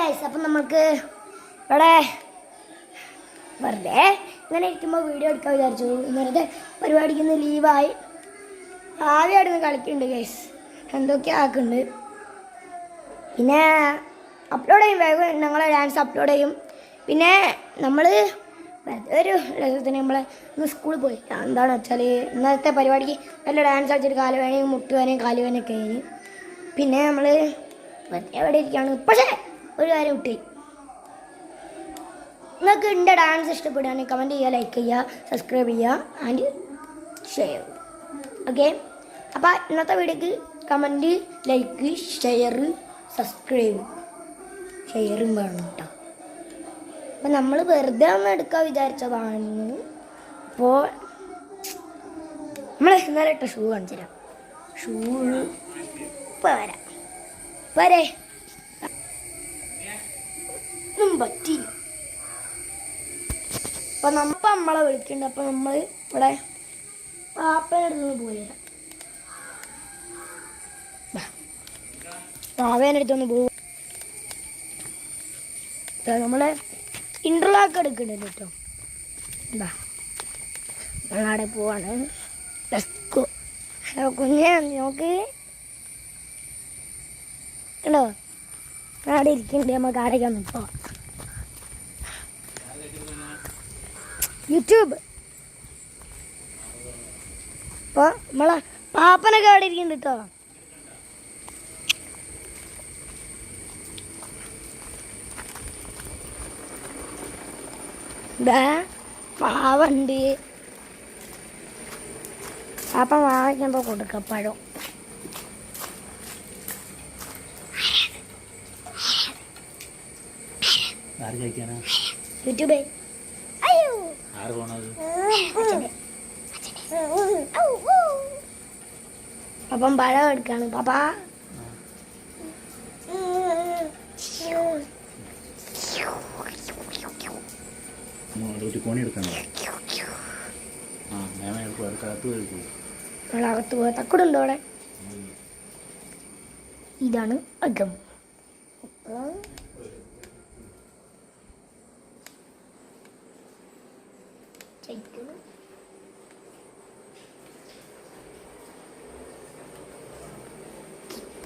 Guys, അപ്പം നമുക്ക് ഇവിടെ വെറുതെ ഇങ്ങനെ ഇരിക്കുമ്പോൾ വീഡിയോ എടുക്കാൻ വിചാരിച്ചു. ഇന്നലത്തെ പരിപാടിക്ക് ഇന്ന് ലീവായി. ആദ്യമായിട്ട് കളിക്കുന്നുണ്ട് ഗൈസ്, എന്തൊക്കെ ആക്കുന്നുണ്ട്. പിന്നെ അപ്ലോഡ് ചെയ്യും, വേഗം ഞങ്ങൾ ഡാൻസ് അപ്ലോഡ് ചെയ്യും. പിന്നെ നമ്മൾ ഒരു രസത്തിന് നമ്മൾ ഇന്ന് സ്കൂളിൽ പോയി. എന്താണെന്ന് വെച്ചാൽ ഇന്നത്തെ പരിപാടിക്ക് നല്ല ഡാൻസ് കളിച്ചിട്ട് കാലുവേനയും മുട്ടുവേനയും കാലുവേനയൊക്കെ കഴിഞ്ഞ് പിന്നെ നമ്മൾ എവിടെ ഇരിക്കുകയാണ്. പക്ഷേ ഒരു കാര്യം വിട്ടി, നിങ്ങൾക്ക് എൻ്റെ ഡാൻസ് ഇഷ്ടപ്പെടുകയാണെങ്കിൽ കമൻറ്റ് ചെയ്യുക, ലൈക്ക് ചെയ്യുക, സബ്സ്ക്രൈബ് ചെയ്യുക ആൻഡ് ഷെയർ. ഓക്കെ, അപ്പോൾ ഇന്നത്തെ വീഡിയോക്ക് കമൻറ്റ്, ലൈക്ക്, ഷെയർ, സബ്സ്ക്രൈബ് ഷെയറും വേണം കേട്ടോ. അപ്പം നമ്മൾ വെറുതെ ഒന്ന് എടുക്കാൻ വിചാരിച്ചതാണ്. അപ്പോൾ നമ്മൾ ഇന്നലെ ഇട്ട ഷൂ കാണിച്ചു തരാം. ഷൂ വരാം വരെ പറ്റി. അപ്പം നമ്മളെ വിളിക്കുന്നുണ്ട്. അപ്പം നമ്മൾ ഇവിടെ പാപ്പേനടുത്ത് പോയി തരാം. പാവേനടുത്തൊന്ന് പോകും. നമ്മളെ ഇൻ്റർലോക്ക് എടുക്കുന്നുണ്ട് കേട്ടോ. എന്താ ഞങ്ങളവിടെ പോവാണ്. കുഞ്ഞെ നോക്ക് കേട്ടോ, അവിടെ ഇരിക്കുന്നുണ്ട്. നമുക്ക് ആരൊക്കെ ഒന്ന് പോവാം. യൂട്യൂബ് ഇപ്പോൾ നമ്മളെ പാപ്പനൊക്കെ അവിടെ ഇരിക്കുന്നുണ്ട് കേട്ടോ. ഇതാ മാവുണ്ട്. പാപ്പ മാവയ്ക്കുമ്പോൾ കൊടുക്കാം പഴം. യൂട്യൂബേ അപ്പം പഴം എടുക്കാണ് പാപ്പ. അകത്ത് പോയ തക്കുടുണ്ടോ അവിടെ? ഇതാണ് അകം.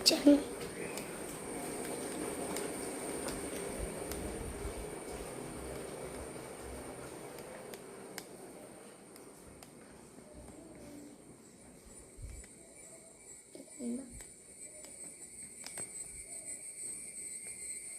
കിച്ചൺ